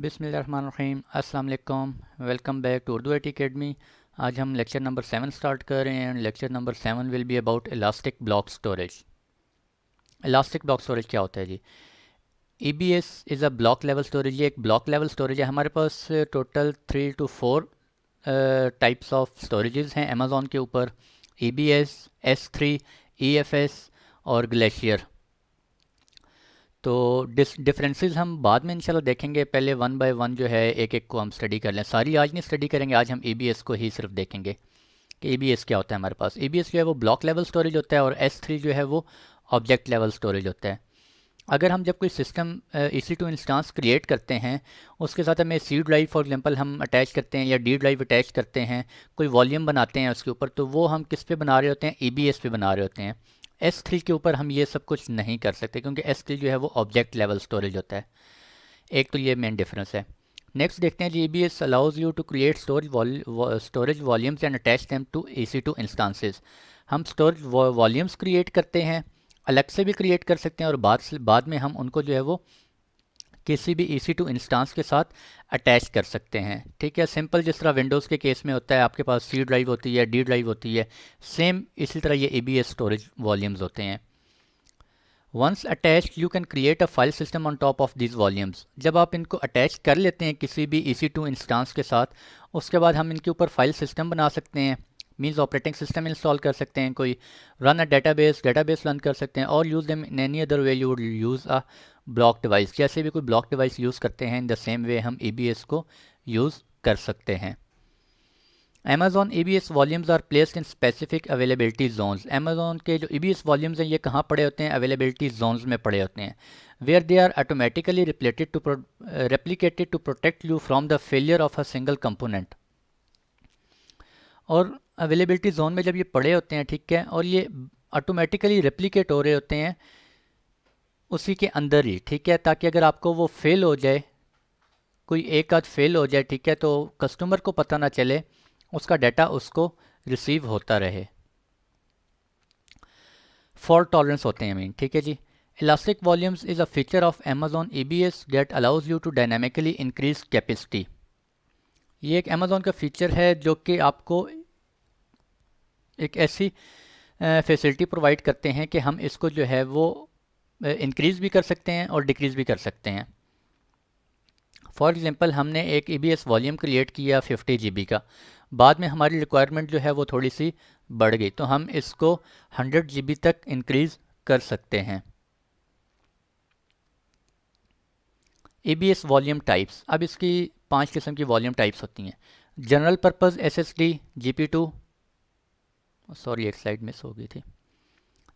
बिस्मिल्लाहिर्रहमानिर्रहीम अस्सलाम वालेकुम। Welcome back to Urdu IT academy. आज हम लेक्चर नंबर 7 स्टार्ट कर रहे हैं and lecture number 7 will be about elastic block storage. Elastic block storage क्या होता है जी? EBS is a block level storage. ये एक ब्लॉक लेवल स्टोरेज है। हमारे पास टोटल 3 to 4 टाइप्स ऑफ स्टोरेजेस हैं अमेज़ॉन के ऊपर। EBS, S3, EFS और ग्लेशियर। तो डिफरेंसेस हम बाद में इंशाल्लाह देखेंगे। पहले वन बाय वन जो है एक एक को हम स्टडी कर लें। सारी आज नहीं स्टडी करेंगे, आज हम EBS को ही सिर्फ देखेंगे कि EBS क्या होता है। हमारे पास EBS जो है वो ब्लॉक लेवल स्टोरेज होता है और S3 जो है वो ऑब्जेक्ट लेवल स्टोरेज होता है। अगर हम जब कोई सिस्टम EC2 इंस्टांस क्रिएट करते हैं, उसके साथ हमें C ड्राइव फॉर एग्जांपल हम अटैच करते हैं या D ड्राइव अटैच करते हैं, कोई वॉल्यूम बनाते हैं उसके ऊपर, तो वो हम किस पे बना रहे होते हैं? EBS पे बना रहे होते हैं। S3 के ऊपर हम ये सब कुछ नहीं कर सकते क्योंकि S3 जो है वो ऑब्जेक्ट लेवल स्टोरेज होता है। एक तो ये मेन डिफरेंस है। नेक्स्ट देखते हैं जी, EBS allows you to create storage volumes and attach them to EC2 instances. हम स्टोरेज वॉल्यूम्स क्रिएट करते हैं, अलग से भी क्रिएट कर सकते हैं और बाद में हम उनको जो है वो किसी भी EC2 इंस्टांस के साथ अटैच कर सकते हैं। ठीक है, सिंपल जिस तरह विंडोज़ के केस में होता है, आपके पास C ड्राइव होती है, D ड्राइव होती है, सेम इसी तरह ये EBS स्टोरेज वॉल्यूम्स होते हैं। Once attached you can create a file system on top of these volumes. जब आप इनको अटैच कर लेते हैं किसी भी EC2 इंस्टांस के साथ, उसके बाद हम इनके ऊपर फाइल सिस्टम बना सकते हैं। मीन्स ऑपरेटिंग सिस्टम इंस्टॉल कर सकते हैं, कोई रन अ डेटाबेस रन कर सकते हैं, और use them in any other way you would use a block device. जैसे भी कोई ब्लॉक डिवाइस यूज़ करते हैं, इन द सेम वे हम EBS को यूज़ कर सकते हैं। Amazon EBS volumes are placed in specific availability zones. Amazon के जो EBS वॉल्यूम्स हैं ये कहाँ पड़े होते हैं? अवेलेबिलिटी जोन्स में पड़े होते हैं। Where they are automatically replicated to protect you from the failure of a single component. और अवेलेबिलिटी जोन में जब ये पड़े होते हैं, ठीक है, और ये ऑटोमेटिकली रेप्लिकेट हो रहे होते हैं उसी के अंदर ही, ठीक है, ताकि अगर आपको वो फेल हो जाए, कोई एक आध फेल हो जाए, ठीक है, तो कस्टमर को पता ना चले, उसका डाटा उसको रिसीव होता रहे। फॉल्ट टॉलरेंस होते हैं मीन, ठीक है जी। Elastic volumes is a feature of Amazon EBS that allows you to dynamically increase capacity. ये एक Amazon का फीचर है जो कि आपको एक ऐसी फैसिलिटी प्रोवाइड करते हैं कि हम इसको जो है वो इंक्रीज़ भी कर सकते हैं और डिक्रीज़ भी कर सकते हैं। फॉर एग्ज़ाम्पल, हमने एक EBS वॉल्यूम क्रिएट किया 50 GB का, बाद में हमारी रिक्वायरमेंट जो है वो थोड़ी सी बढ़ गई, तो हम इसको 100 GB तक इंक्रीज़ कर सकते हैं। EBS वॉल्यूम टाइप्स, अब इसकी 5 किस्म की वॉल्यूम टाइप्स होती हैं। General purpose SSD GP2, sorry एक स्लाइड मिस हो गई थी।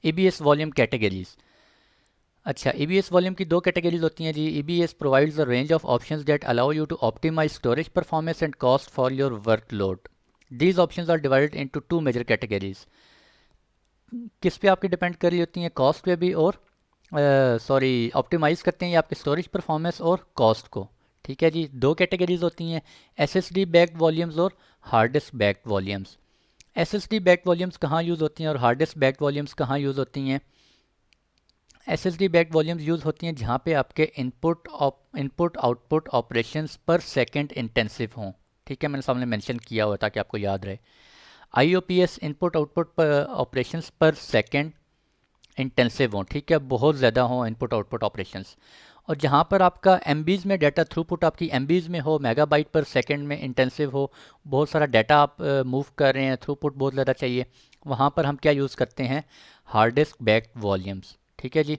EBS volume categories. अच्छा, EBS वॉल्यूम की 2 कैटेगरीज होती हैं जी। EBS provides a range of options that allow you to optimise storage performance and cost for your workload. These options are divided into 2 major categories. किस पे आपकी depend कर रही होती हैं? कॉस्ट पे भी, और सॉरी ऑप्टिमाइज करते हैं ये आपके स्टोरेज परफॉर्मेंस और कॉस्ट को। ठीक है जी, 2 कैटेगरीज होती हैं, SSD बैक्ड वॉल्यूम्स और hard disk backed volumes. SSD backed volumes कहाँ यूज़ होती हैं और हार्ड डिस्क बैक्ड वॉल्यूम्स कहाँ यूज़ होती हैं? SSD बैक्ड वॉल्यूम्स यूज़ होती हैं जहाँ पे आपके इनपुट आउटपुट ऑपरेशंस पर सेकंड इंटेंसिव हों। ठीक है, मैंने सामने मेंशन किया हुआ ताकि आपको याद रहे। IOPS इनपुट आउटपुट ऑपरेशंस पर सेकंड इंटेंसिव हों, ठीक है, बहुत ज़्यादा हों इनपुट आउटपुट ऑपरेशंस। और जहाँ पर आपका MBs में डाटा थ्रूपुट आपकी MBs में हो, मेगाबाइट पर सेकंड में इंटेंसिव हो, बहुत सारा डाटा आप मूव कर रहे हैं, थ्रूपुट बहुत ज़्यादा चाहिए, वहाँ पर हम क्या यूज़ करते हैं? Hard disk backed volumes. ठीक है जी।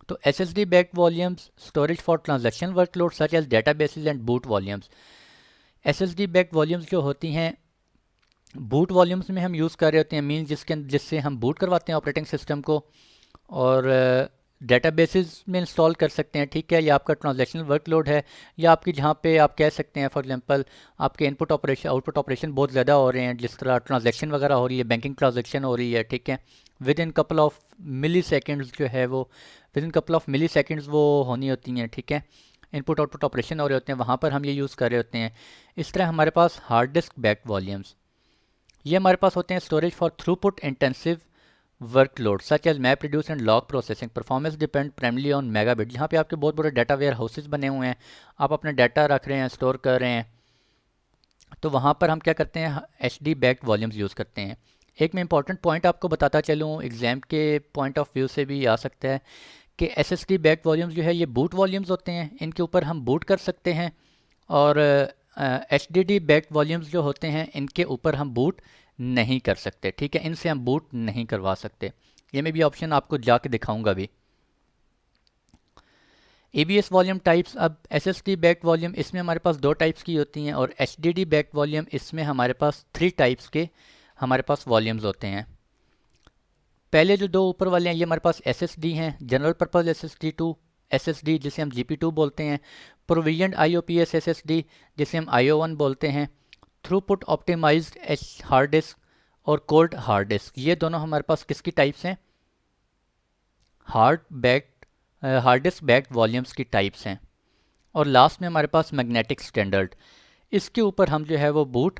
तो SSD backed volumes storage for transaction workload such as databases and boot volumes. SSD backed volumes जो होती हैं बूट वॉल्यूम्स में हम यूज़ कर रहे होते हैं, मीन जिससे हम बूट करवाते हैं ऑपरेटिंग सिस्टम को, और डेटाबेसेस में इंस्टॉल कर सकते हैं। ठीक है, या आपका ट्रांजैक्शनल वर्कलोड है, या आपकी जहाँ पे आप कह सकते हैं फॉर एग्जांपल आपके इनपुट ऑपरेशन आउटपुट ऑपरेशन बहुत ज़्यादा हो रहे हैं, जिस तरह ट्रांजैक्शन वगैरह हो रही है, बैंकिंग ट्रांजैक्शन हो रही है, ठीक है, within couple of milliseconds जो है वो within couple of milliseconds वो होनी होती हैं। ठीक है, इनपुट आउटपुट ऑपरेशन हो रहे होते हैं, वहाँ पर हम ये यूज़ कर रहे होते हैं। इस तरह हमारे पास हार्ड डिस्क बैक्ड वॉल्यूम्स, ये हमारे पास होते हैं storage for throughput intensive workload such as map reduce and log processing performance depend primarily on megabit. जहाँ पे आपके बहुत बड़े डाटा वेयर हाउसेज बने हुए हैं, आप अपना डाटा रख रहे हैं, स्टोर कर रहे हैं, तो वहाँ पर हम क्या करते हैं, H D backed volumes use करते हैं। एक मैं इंपॉर्टेंट पॉइंट आपको बताता चलूँ, एग्ज़ाम के पॉइंट ऑफ व्यू से भी आ सकता है कि S S D backed volumes जो है ये बूट वॉल्यूम्स होते हैं, इनके ऊपर हम बूट कर सकते हैं। और H D D backed volumes जो होते हैं इनके ऊपर हम बूट नहीं कर सकते, ठीक है, इनसे हम बूट नहीं करवा सकते। ये मैं भी ऑप्शन आपको जाके दिखाऊंगा भी। ABS वॉल्यूम टाइप्स, अब SSD बैक्ड वॉल्यूम इसमें हमारे पास 2 टाइप्स की होती हैं, और HDD बैक्ड वॉल्यूम इसमें हमारे पास 3 टाइप्स के हमारे पास वॉल्यूम्स होते हैं। पहले जो 2 ऊपर वाले हैं ये हमारे पास SSD हैं, जनरल पर्पज़ SSD2 SSD जिसे हम GP2 बोलते हैं, प्रोविजनड IOPS SSD जिसे हम IO1 बोलते हैं, थ्रूपुट ऑप्टिमाइज्ड हार्ड डिस्क और कोल्ड हार्ड डिस्क। ये दोनों हमारे पास किसकी टाइप्स हैं, हार्ड डिस्क बैक्ड वॉल्यूम्स की टाइप्स हैं। और लास्ट में हमारे पास मैग्नेटिक स्टैंडर्ड, इसके ऊपर हम जो है वो बूट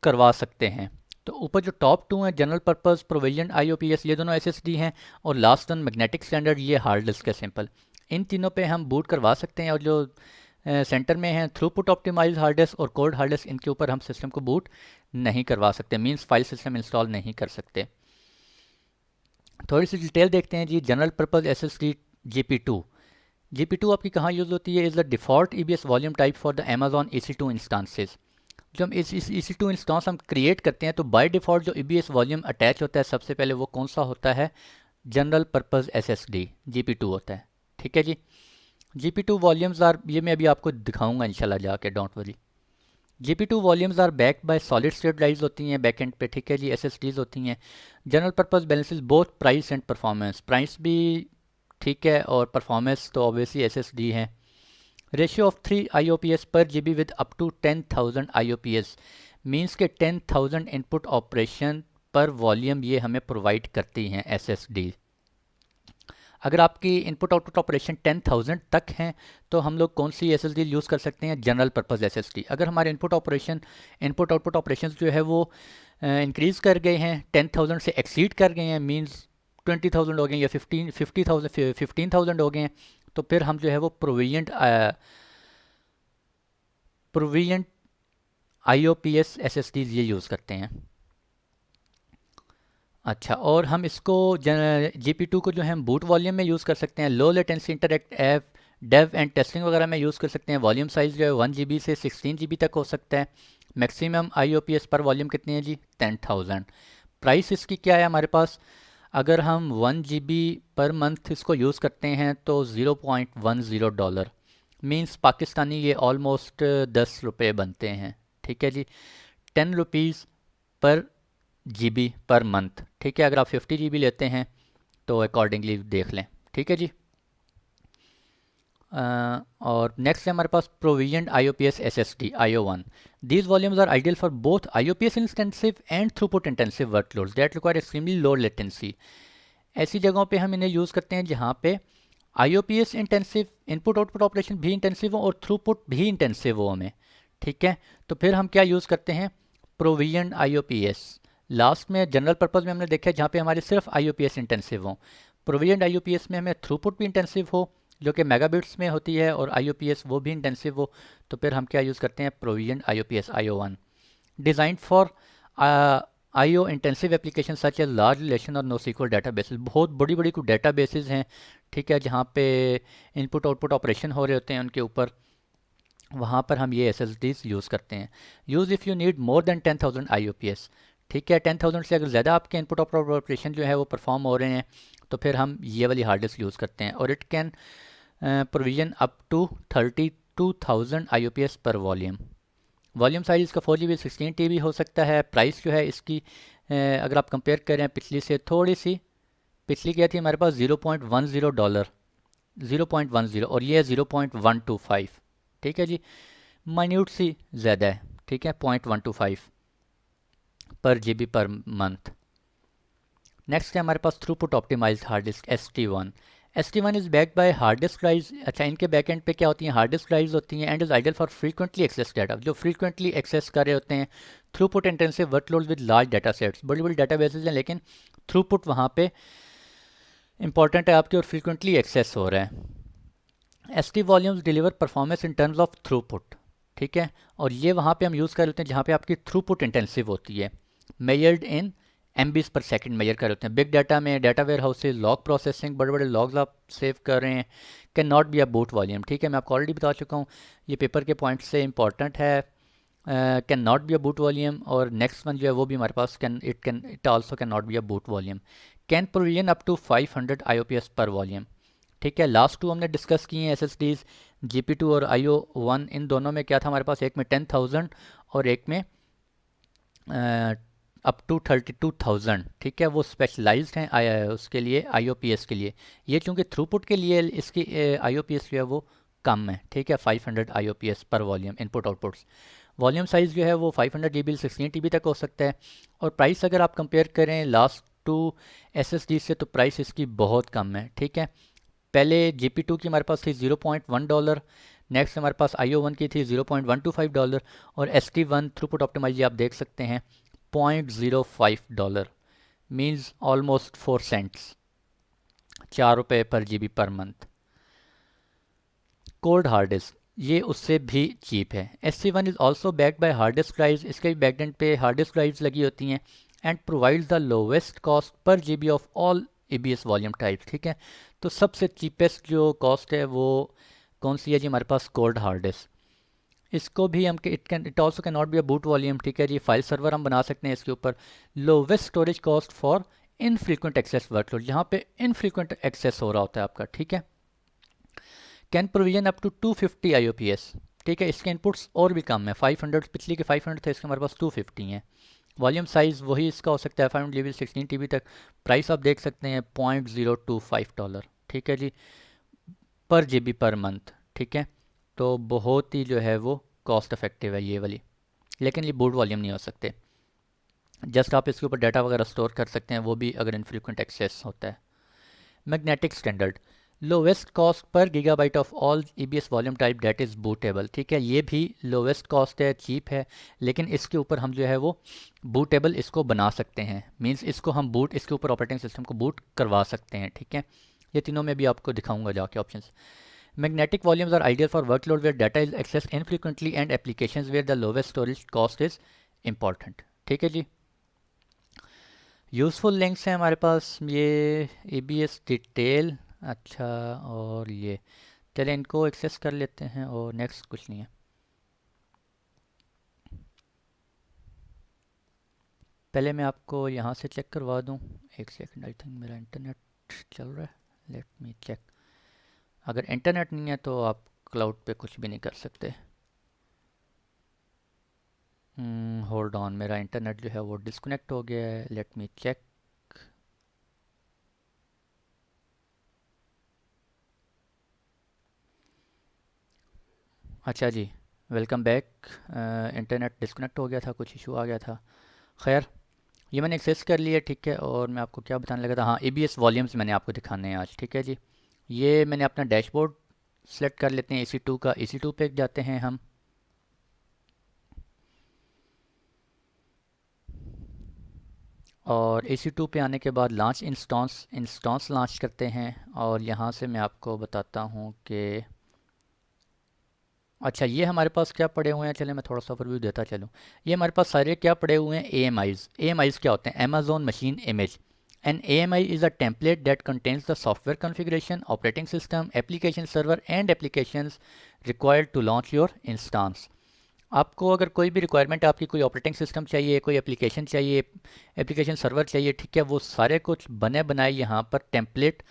करवा सकते हैं। तो ऊपर जो टॉप 2 हैं जनरल पर्पस प्रोविजन IOPS ये दोनों SSD हैं, और लास्ट वन मैग्नेटिक स्टैंडर्ड ये हार्ड डिस्क है सिंपल। इन तीनों पे हम बूट करवा सकते हैं, और जो सेंटर में हैं थ्रूपुट ऑप्टिमाइज हार्ड डिस्क और कोल्ड हार्ड डिस्क, इनके ऊपर हम सिस्टम को बूट नहीं करवा सकते, मींस फाइल सिस्टम इंस्टॉल नहीं कर सकते। थोड़ी सी डिटेल देखते हैं जी। General purpose SSD GP2, GP2 आपकी कहाँ यूज़ होती है, is the default EBS volume type for the Amazon EC2 instances. जो हम इस EC2 इंस्टांस हम क्रिएट करते हैं तो बाय डिफ़ॉल्ट जो EBS वॉल्यूम अटैच होता है सबसे पहले वो कौन सा होता है, जनरल पर्पस SSD GP2 होता है, ठीक है जी। GP2 वॉल्यूम्स आर, ये मैं अभी आपको दिखाऊंगा इंशाल्लाह जाके, don't worry. GP2 volumes are backed by solid state drives होती हैं बैक एंड पे, ठीक है जी, SSDs होती हैं। General purpose balances both price and performance, price भी ठीक है और परफॉर्मेंस तो ऑब्वियसली SSD है। Ratio of 3 IOPS per GB with up to 10,000 IOPS, means के 10,000 इनपुट ऑपरेशन पर वॉल्यूम ये हमें प्रोवाइड करती हैं SSD। अगर आपकी इनपुट आउटपुट ऑपरेशन 10,000 तक हैं तो हम लोग कौन सी SSD यूज़ कर सकते हैं, जनरल पर्पस SSD। अगर हमारे इनपुट आउटपुट ऑपरेशन जो है वो इंक्रीज़ कर गए हैं, 10,000 से एक्सीड कर गए हैं, मीन्स 20,000 हो गए या 15,000 हो गए हैं, तो फिर हम जो है वो प्रोविजन IOPS SSDs ये यूज़ करते हैं। अच्छा, और हम इसको GP2 को जो है हम बूट वॉल्यूम में यूज़ कर सकते हैं, low latency interact app dev and testing वगैरह में यूज़ कर सकते हैं। वॉल्यूम साइज़ जो है 1 GB से 16 GB तक हो सकता है। मैक्सिमम IOPS पर वॉल्यूम कितनी है जी, 10,000। प्राइस इसकी क्या है हमारे पास, अगर हम 1 GB पर मंथ इसको यूज़ करते हैं तो $0.10, मीन्स पाकिस्तानी ये ऑलमोस्ट 10 रुपये बनते हैं, ठीक है जी। 10 रुपीज़ पर GB पर मंथ, ठीक है। अगर आप 50 GB लेते हैं तो अकॉर्डिंगली देख लें, ठीक है जी। और नेक्स्ट है हमारे पास provisioned IOPS SSD IO1। These volumes are ideal for both IOPS intensive and throughput intensive workloads that require extremely low latency. ऐसी जगहों पे हम इन्हें यूज़ करते हैं जहाँ पे IOPS intensive, input output operation भी इंटेंसिव हो और थ्रूपुट भी इंटेंसिव हो हमें, ठीक है। तो फिर हम क्या यूज़ करते हैं, प्रोविजनड IOPS। लास्ट में जनरल पर्पस में हमने देखा है जहाँ पे हमारे सिर्फ IOPS इंटेंसिव हो। प्रोविजनड IOPS में हमें थ्रूपुट भी इंटेंसिव हो जो कि मेगाबिट्स में होती है, और IOPS वो भी इंटेंसिव हो, तो फिर हम क्या यूज़ करते हैं, provisioned IOPS IO1। Design for IO intensive application such as large relation और NoSQL डेटाबेसेस, बहुत बड़ी बड़ी कुछ डेटाबेसेस हैं, ठीक है, जहाँ पे इनपुट आउटपुट ऑपरेशन हो रहे होते हैं उनके ऊपर, वहाँ पर हम ये SSDs यूज़ करते हैं। Use if you need more than 10,000 IOPS, ठीक है। 10,000 से अगर ज़्यादा आपके इनपुट ऑपरेशन जो है वो परफॉर्म हो रहे हैं तो फिर हम ये वाली हार्ड डिस्क यूज़ करते हैं, और it can provision up to 32,000 IOPS per volume. Volume size इसका 4 GB 16 TB हो सकता है। प्राइस जो है इसकी अगर आप कंपेयर करें पिछली से, थोड़ी सी पिछली क्या थी हमारे पास $0.10, 0.10, और ये है 0.125, ठीक है जी, माइन्यूट सी ज़्यादा है, ठीक है, 0.125 पर GB पर मंथ। नेक्स्ट है हमारे पास throughput optimised hard disk ST1। ST1 is backed by hard disk drives. अच्छा, इनके बैक एंड पे क्या होती हैं, हार्ड डिस्क ड्राइव्स होती हैं, and is ideal for frequently access data, जो फ्रीक्वेंटली एक्सेस कर रहे होते हैं throughput intensive workloads with large data sets. बड़ी बड़ी डाटा बेसेज हैं लेकिन थ्रूपुट वहाँ पे इंपॉर्टेंट है आपके और फ्रीक्वेंटली एक्सेस हो रहा है। ST volumes deliver performance in terms of throughput, ठीक है, और ये वहाँ पे हम यूज़ कर लेते हैं जहाँ पे आपकी थ्रूपुट इंटेंसिव होती है, measured in MBs per second measure कर लेते हैं। बिग डाटा में data warehouses, log processing, बड़े बड़े लॉग्स आप सेव कर रहे हैं, can not be a boot volume, ठीक है, मैं आपको ऑलरेडी बता चुका हूँ, ये पेपर के पॉइंट से इंपॉर्टेंट है। Can not be a boot volume, और नेक्स्ट वन जो है वो भी हमारे पास it also can not be a boot volume. Can provision up to 500 IOPS per volume, ठीक है। लास्ट टू हमने डिस्कस किए हैं SSDs, GP2 और IO1, इन दोनों में क्या था हमारे पास, एक में 10,000 और एक में अप टू 32,000, ठीक है, वो स्पेशलाइज्ड हैं उसके लिए, IOPS के लिए। ये चूँकि थ्रूपुट के लिए इसकी IOPS जो है वो कम है, ठीक है, 500 IOPS per volume input outputs. Volume size जो है वो 500 GB 16 TB तक हो सकता है। और प्राइस अगर आप कंपेयर करें लास्ट टू SSD से तो प्राइस इसकी बहुत कम है, ठीक है। पहले GP2 की हमारे पास थी $0.1, नेक्स्ट हमारे पास IO1 की थी $0.125, और ST1 थ्रूपुट ऑप्टिमाइज आप देख सकते हैं $0.05, मीन्स ऑलमोस्ट 4 सेंट्स, 4 रुपये पर GB per month. Cold hard disk, ये उससे भी चीप है। SC1 is also backed by hard disk drives, इसके भी बैकएंड पे हार्ड डिस्क ड्राइव्स लगी होती हैं, and provides the lowest cost per GB of all EBS volume types, ठीक है। तो सबसे चीपेस्ट जो कॉस्ट है वो कौन सी है जी, हमारे पास कोल्ड हार्ड डिस्क। इसको भी हम it also can not be a boot volume, ठीक है जी, फाइल सर्वर हम बना सकते हैं इसके ऊपर। Lowest storage cost for infrequent access workload, जहाँ पे इनफ्रीक्वेंट एक्सेस हो रहा होता है आपका, ठीक है। Can provision up to 250 IOPS, ठीक है, इसके इनपुट्स और भी कम है, 500, पिछली के 500 थे, इसके हमारे पास 250 है। वॉल्यूम साइज़ वही इसका हो सकता है 500 GB 16 TB तक। प्राइस आप देख सकते हैं $0.025, ठीक है जी, पर GB पर मंथ, ठीक है। तो बहुत ही जो है वो कॉस्ट इफेक्टिव है ये वाली, लेकिन ये बूट वॉल्यूम नहीं हो सकते। जस्ट आप इसके ऊपर डाटा वगैरह स्टोर कर सकते हैं, वो भी अगर इनफ्रीक्वेंट एक्सेस होता है। Magnetic standard, lowest cost per gigabyte of all EBS volume type that is bootable, ठीक है, ये भी लोवेस्ट कॉस्ट है, चीप है, लेकिन इसके ऊपर हम जो है वो बूटेबल इसको बना सकते हैं, मींस इसको हम बूट, इसके ऊपर ऑपरेटिंग सिस्टम को बूट करवा सकते हैं, ठीक है। ये तीनों में भी आपको दिखाऊंगा जाके options. Magnetic volumes are ideal for workload where data is accessed infrequently and applications where the lowest storage cost is important, ठीक है जी। यूज़फुल लिंक्स हैं हमारे पास, ये EBS डिटेल, अच्छा, और ये चलें इनको एक्सेस कर लेते हैं, और नेक्स्ट कुछ नहीं है। पहले मैं आपको यहाँ से चेक करवा दूँ, एक सेकंड, आई थिंक मेरा इंटरनेट चल रहा है, लेट मी चेक। अगर इंटरनेट नहीं है तो आप क्लाउड पे कुछ भी नहीं कर सकते। होल्ड ऑन, मेरा इंटरनेट जो है वो डिस्कनेक्ट हो गया है, लेट मी चेक। अच्छा जी, वेलकम बैक। इंटरनेट डिस्कनेक्ट हो गया था, कुछ इशू आ गया था, खैर ये मैंने एक्सेस कर लिया, ठीक है। और मैं आपको क्या बताने लगा था, हाँ, EBS वॉल्यूम्स मैंने आपको दिखाने हैं आज, ठीक है जी। ये मैंने अपना डैशबोर्ड सेलेक्ट कर लेते हैं, EC2 का, EC2 पे जाते हैं हम, और EC2 पे आने के बाद लॉन्च इंस्टॉन्स लॉन्च करते हैं, और यहाँ से मैं आपको बताता हूँ कि अच्छा, ये हमारे पास क्या पड़े हुए हैं, चले मैं थोड़ा सा ओवरव्यू देता चलूँ। ये हमारे पास सारे क्या पड़े हुए हैं, AMIs क्या होते हैं, Amazon machine image. An AMI is a template that contains the software configuration, operating system, application server and applications required to launch your instance. आपको अगर कोई भी रिक्वायरमेंट, आपकी कोई ऑपरेटिंग सिस्टम चाहिए, कोई एप्लीकेशन चाहिए, एप्लीकेशन सर्वर चाहिए, ठीक है, वो सारे कुछ बने बनाए यहाँ पर टेम्पलेट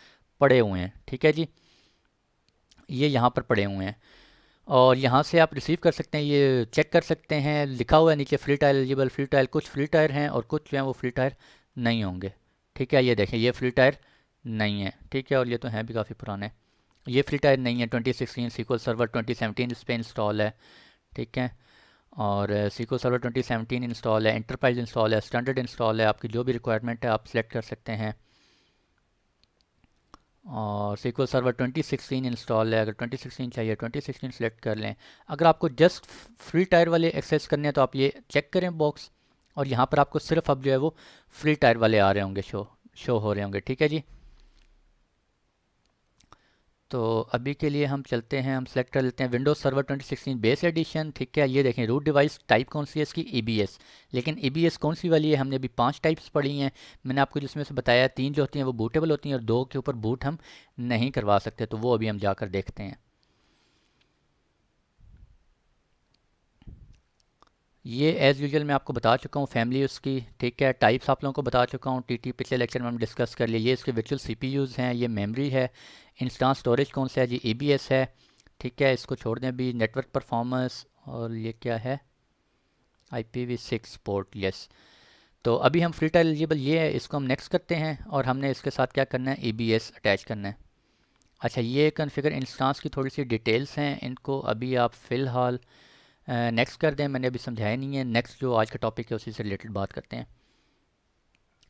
पड़े हुए हैं, ठीक है जी, ये यहाँ पर पड़े हुए हैं, और यहाँ से आप रिसीव कर सकते हैं, ये चेक कर सकते हैं, लिखा हुआ है नीचे free trial eligible, free trial, कुछ फ्री ट्रायल हैं और कुछ जो हैं वो फ्री ट्रायल नहीं होंगे, ठीक है। ये देखें, ये फ्री ट्रायल नहीं है, ठीक है, और ये तो हैं भी काफ़ी पुराने, ये फ्री ट्रायल नहीं है। 2016 SQL सर्वर 2017 इस पर इंस्टॉल है, ठीक है, और SQL सर्वर 2017 इंस्टॉल है, एंटरप्राइज इंस्टॉल है, स्टैंडर्ड इंस्टॉल है, आपकी जो भी रिक्वायरमेंट है आप सेलेक्ट कर सकते हैं। और SQL सर्वर 2016 इंस्टॉल है, अगर 2016 चाहिए 2016 सेलेक्ट कर लें। अगर आपको जस्ट फ्री टायर वाले एक्सेस करने हैं तो आप ये चेक करें बॉक्स, और यहाँ पर आपको सिर्फ अब जो है वो फ्री टायर वाले आ रहे होंगे, शो हो रहे होंगे। ठीक है जी। तो अभी के लिए हम चलते हैं, हम सेलेक्ट कर लेते हैं विंडोज़ सर्वर 2016 बेस एडिशन। ठीक है, ये देखें रूट डिवाइस टाइप कौन सी है इसकी, EBS। लेकिन EBS कौन सी वाली है, हमने अभी 5 टाइप्स पढ़ी हैं। मैंने आपको जिसमें से बताया 3 जो होती हैं वो बूटेबल होती हैं और 2 के ऊपर बूट हम नहीं करवा सकते, तो वो अभी हम जाकर देखते हैं। ये एज़ यूजुअल मैं आपको बता चुका हूँ फैमिली उसकी। ठीक है, टाइप्स आप लोगों को बता चुका हूँ, TT पिछले लेक्चर में हम डिस्कस कर लिए। ये इसके वर्चुअल CPUs हैं, ये मेमोरी है, इंस्टेंस स्टोरेज कौन सा है जी, EBS है। ठीक है, इसको छोड़ दें अभी, नेटवर्क परफॉर्मेंस, और ये क्या है, IPv6 पोर्ट, यस। तो अभी हम फ्री टाइल एलिजिबल ये है, इसको हम नेक्स्ट करते हैं और हमने इसके साथ क्या करना है, EBS अटैच करना है। अच्छा, ये कॉन्फ़िगर इंस्टेंस की थोड़ी सी डिटेल्स हैं, इनको अभी आप फ़िलहाल नेक्स्ट कर दें, मैंने अभी समझाया नहीं है। नेक्स्ट जो आज का टॉपिक है उसी से रिलेटेड बात करते हैं।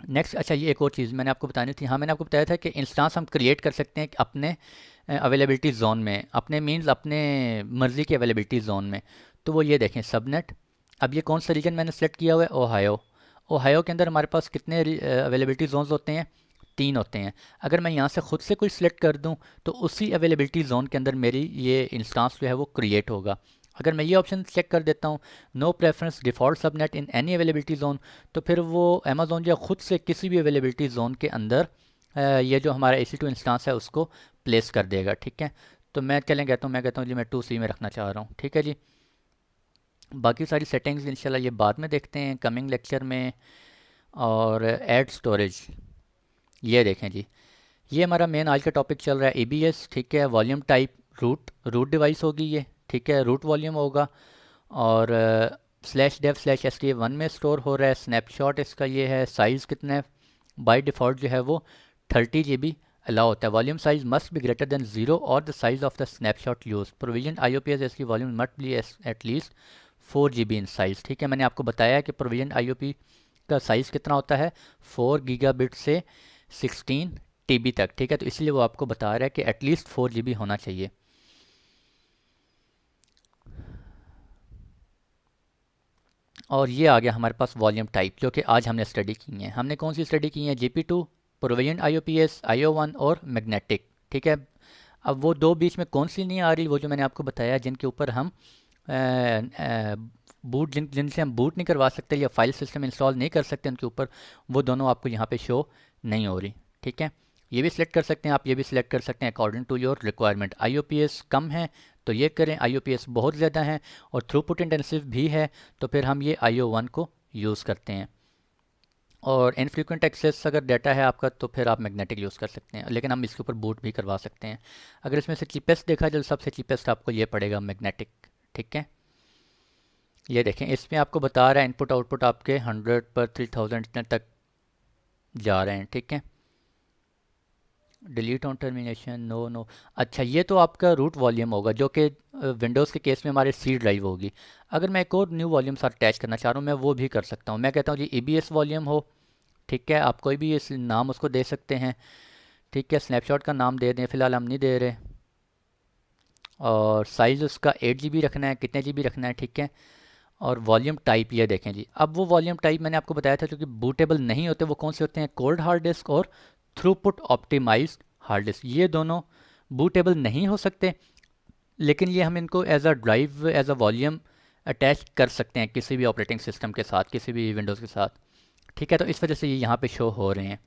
नेक्स्ट, अच्छा ये एक और चीज़ मैंने आपको बतानी थी। हाँ, मैंने आपको बताया था कि इंस्टांस हम क्रिएट कर सकते हैं अपने अवेलेबिलिटी ज़ोन में, अपने मींस अपने मर्ज़ी के अवेलेबिलिटी ज़ोन में। तो वो ये देखें सबनेट। अब ये कौन सा रीजन मैंने सेलेक्ट किया हुआ है, ओहायो। ओहायो के अंदर हमारे पास कितने अवेलेबिलिटी जोन्स होते हैं, 3 होते हैं। अगर मैं यहाँ से ख़ुद से कोई सिलेक्ट कर दूँ तो उसी अवेलेबिलिटी ज़ोन के अंदर मेरी ये इंस्टांस जो है वो क्रिएट होगा। अगर मैं ये ऑप्शन चेक कर देता हूँ, no preference default subnet in any availability zone, तो फिर वो अमेज़ोन जो ख़ुद से किसी भी अवेलेबिलिटी ज़ोन के अंदर ये जो हमारा EC2 इंस्टांस है उसको प्लेस कर देगा। ठीक है, तो मैं चलें कहता हूँ, मैं कहता हूँ जी मैं 2C में रखना चाह रहा हूँ। ठीक है जी, बाकी सारी सेटिंग्स इंशाल्लाह ये बाद में देखते हैं कमिंग लेक्चर में। और ऐड स्टोरेज, ये देखें जी, ये हमारा मेन आज का टॉपिक चल रहा है, EBS। ठीक है, वॉल्यूम टाइप रूट डिवाइस होगी ये। ठीक है, रूट वॉल्यूम होगा, और /dev/sta1 में स्टोर हो रहा है। स्नैपशॉट इसका ये है, साइज़ कितना है, बाय डिफ़ॉल्ट जो है वो 30 GB अलाउ होता है। Volume size must be greater than 0 और the size of the snapshot use. Provision IOPS इसकी volume must be at least 4 GB in size. ठीक है, मैंने आपको बताया कि प्रोविजन IOP का साइज़ कितना होता है, 4 गीगाबिट से 16 TB तक। ठीक है, तो इसलिए वो आपको बता रहा है कि एटलीस्ट 4 GB होना चाहिए। और ये आ गया हमारे पास वॉल्यूम टाइप, जो कि आज हमने स्टडी की है। हमने कौन सी स्टडी की है, GP2, प्रोविजन IOPS, IO1 और मैग्नेटिक। ठीक है, अब वो 2 बीच में कौन सी नहीं आ रही, वो जो मैंने आपको बताया जिनके ऊपर हम बूट जिनसे हम बूट नहीं करवा सकते या फाइल सिस्टम इंस्टॉल नहीं कर सकते, उनके ऊपर वो दोनों आपको यहाँ पे शो नहीं हो रही। ठीक है, ये भी सिलेक्ट कर सकते हैं आप, ये भी सिलेक्ट कर सकते हैं according to your requirement. IOPS कम है तो ये करें, IOPS बहुत ज़्यादा है और थ्रूपुट इंटेंसिव भी है तो फिर हम ये IO1 को यूज़ करते हैं। और इनफ्रीक्वेंट एक्सेस अगर डाटा है आपका तो फिर आप मैग्नेटिक यूज़ कर सकते हैं, लेकिन हम इसके ऊपर बूट भी करवा सकते हैं। अगर इसमें से चीपेस्ट देखा जाए, सबसे चीपेस्ट आपको ये पड़ेगा मैग्नेटिक। ठीक है, ये देखें इसमें आपको बता रहा है इनपुट आउटपुट आपके 100 पर 3000 इतने तक जा रहे हैं। ठीक है, delete on termination, no no. अच्छा, ये तो आपका रूट वॉल्यूम होगा जो कि विंडोज़ के केस में हमारे C ड्राइव होगी। अगर मैं एक और न्यू वॉल्यूम साथ अटैच करना चाह रहा हूँ, मैं वो भी कर सकता हूँ। मैं कहता हूँ जी EBS वॉल्यूम हो। ठीक है, आप कोई भी इस नाम उसको दे सकते हैं। ठीक है, स्नैपशॉट का नाम दे दें, फ़िलहाल हम नहीं दे रहे। और साइज़ उसका 8 GB रखना है, कितने GB रखना है। ठीक है, और वॉल्यूम टाइप ये देखें जी, अब वो वॉल्यूम टाइप मैंने आपको बताया था क्योंकि बूटेबल नहीं होते, वो कौन से होते हैं, कोल्ड हार्ड डिस्क और थ्रूपुट ऑप्टिमाइज्ड हार्ड डिस्क। ये दोनों बूटेबल नहीं हो सकते, लेकिन ये हम इनको as a drive as a volume attach कर सकते हैं किसी भी ऑपरेटिंग सिस्टम के साथ, किसी भी विंडोज़ के साथ। ठीक है, तो इस वजह से ये यहाँ पे शो हो रहे हैं।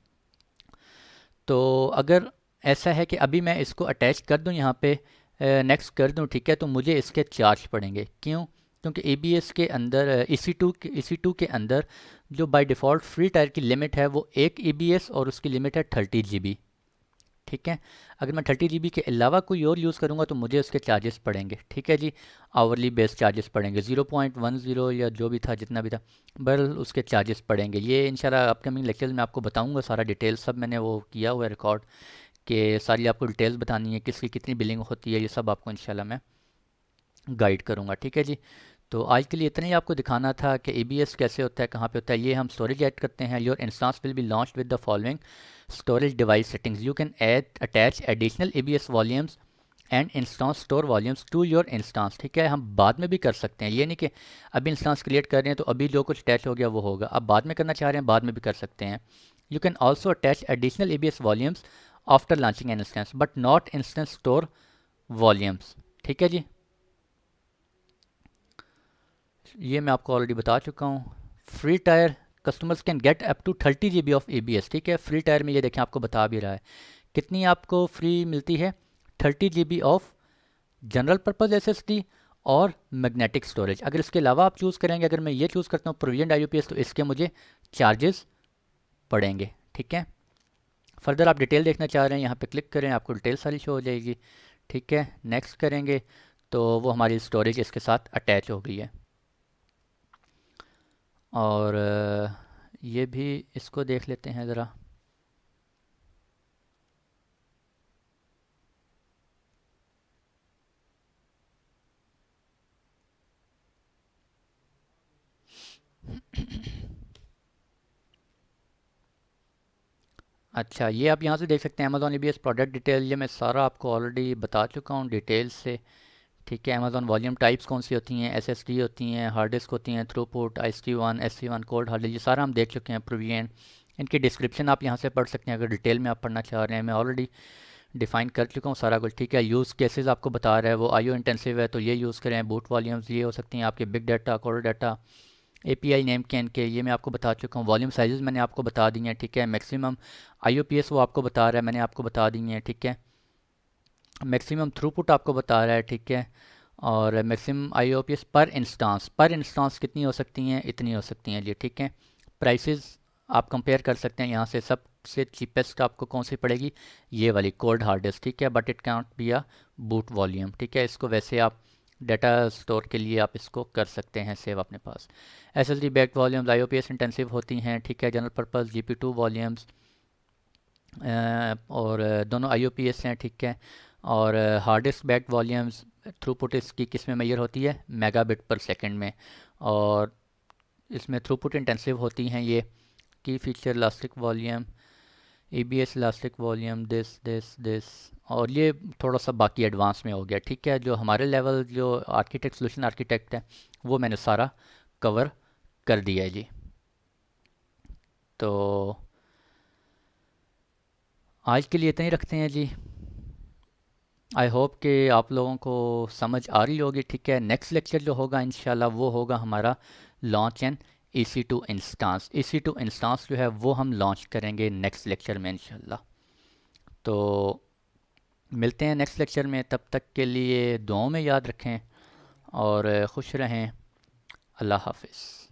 तो अगर ऐसा है कि अभी मैं इसको अटैच कर दूं यहाँ पे, नेक्स्ट कर दूं, ठीक है, तो मुझे इसके चार्ज पड़ेंगे। क्यों, क्योंकि EBS के अंदर EC2 के अंदर जो बाय डिफ़ॉल्ट फ्री टायर की लिमिट है वो 1 EBS और उसकी लिमिट है 30 GB। ठीक है, अगर मैं 30 GB के अलावा कोई और यूज़ करूँगा तो मुझे उसके चार्जेस पड़ेंगे। ठीक है जी, आवरली बेस चार्जेस पड़ेंगे, 0.10 या जो भी था जितना भी था, बहरहाल उसके चार्जेस पड़ेंगे। ये इंशाल्लाह अपकमिंग लेक्चर्स में आपको बताऊंगा सारा डिटेल, सब मैंने वो किया हुआ है रिकॉर्ड, कि सारी आपको डिटेल्स बतानी है, किसकी कितनी बिलिंग होती है, ये सब आपको इंशाल्लाह मैं गाइड करूँगा। ठीक है जी, तो आज के लिए इतना ही आपको दिखाना था कि EBS कैसे होता है, कहाँ पे होता है। ये हम स्टोरेज ऐड करते हैं, your instance will be launched with the following storage device settings. You can attach additional EBS volumes and instance store volumes to your instance. ठीक है, हम बाद में भी कर सकते हैं. ये नहीं कि अभी इंस्टांस क्रिएट कर रहे हैं तो अभी जो कुछ अटैच हो गया वो होगा. अब बाद में करना चाह रहे हैं, बाद में भी कर सकते हैं. You can also attach additional EBS volumes after launching an instance but not instance store volumes. ठीक है जी, ये मैं आपको ऑलरेडी बता चुका हूँ. Free tier customers can get up to 30 GB of EBS. ठीक है, फ्री टायर में ये देखें आपको बता भी रहा है कितनी आपको फ्री मिलती है. 30 GB of general purpose SSD और मैग्नेटिक स्टोरेज. अगर इसके अलावा आप चूज़ करेंगे, अगर मैं ये चूज़ करता हूँ प्रोविजन IUPS, तो इसके मुझे चार्जेस पड़ेंगे. ठीक है, फर्दर आप डिटेल देखना चाह रहे हैं, यहाँ पे क्लिक करें, आपको डिटेल सारी शो हो जाएगी. ठीक है, नेक्स्ट करेंगे तो वो हमारी स्टोरेज इसके साथ अटैच हो गई है. और ये भी इसको देख लेते हैं ज़रा. अच्छा, ये आप यहाँ से देख सकते हैं अमेज़ॉन EBS प्रोडक्ट डिटेल. ये मैं सारा आपको ऑलरेडी बता चुका हूँ डिटेल से. ठीक है, अमेज़ॉन वॉल्यूम टाइप्स कौन सी होती हैं, SSD होती हैं, हार्ड डिस्क होती हैं, throughput, IST1, SC1, cold hard disk, ये सारा हम देख चुके हैं. प्रोविजन, इनकी डिस्क्रिप्शन आप यहाँ से पढ़ सकते हैं अगर डिटेल में आप पढ़ना चाह रहे हैं. मैं ऑलरेडी डिफ़ाइन कर चुका हूँ सारा कुछ. ठीक है, यूज़ केसेस आपको बता रहा है, वो IO इंटेंसिव है तो ये यूज़ करें. बूट वॉल्यूम्स ये हो सकती हैं आपके big data, core data, API name के इनके, ये मैं आपको बता चुका हूँ. वॉल्यूम साइजेस मैंने आपको बता दी हैं. ठीक है, मैक्सिमम IUPS वो आपको बता रहा है, मैंने आपको बता दी हैं. ठीक है, मैक्सिमम थ्रूपुट आपको बता रहा है. ठीक है, और मैक्सिमम IUPS पर इंस्टांस कितनी हो सकती हैं, इतनी हो सकती हैं जी. ठीक है, प्राइसेस आप कंपेयर कर सकते हैं यहाँ से. सबसे चीपेस्ट आपको कौन सी पड़ेगी, ये वाली कोल्ड हार्ड डिस्क. ठीक है, but it cannot be a boot volume. ठीक है, इसको वैसे आप डाटा स्टोर के लिए आप इसको कर सकते हैं सेव अपने पास. SSD backed volumes IUPS intensive होती हैं. ठीक है, जनरल पर्पस GP2 वॉल्यूम्स और दोनों IUPS हैं. ठीक है, और hard disk backed volumes throughput इसकी किस में मेजर होती है, मेगाबिट पर सेकंड में. और इसमें थ्रूपुट इंटेंसिव होती हैं. ये की feature elastic volume, EBS elastic volume, this और ये थोड़ा सा बाकी एडवांस में हो गया. ठीक है, जो हमारे लेवल जो आर्किटेक्ट सोल्यूशन आर्किटेक्ट है वो मैंने सारा कवर कर दिया है जी. तो आज के लिए इतना ही रखते हैं जी. आई होप कि आप लोगों को समझ आ रही होगी. ठीक है, नेक्स्ट लेक्चर जो होगा इंशाल्लाह वो होगा हमारा launch and EC2 instance. EC2 instance जो है वो हम लॉन्च करेंगे नेक्स्ट लेक्चर में इंशाल्लाह. तो मिलते हैं नेक्स्ट लेक्चर में, तब तक के लिए दुआओं में याद रखें और खुश रहें. अल्लाह हाफिज़.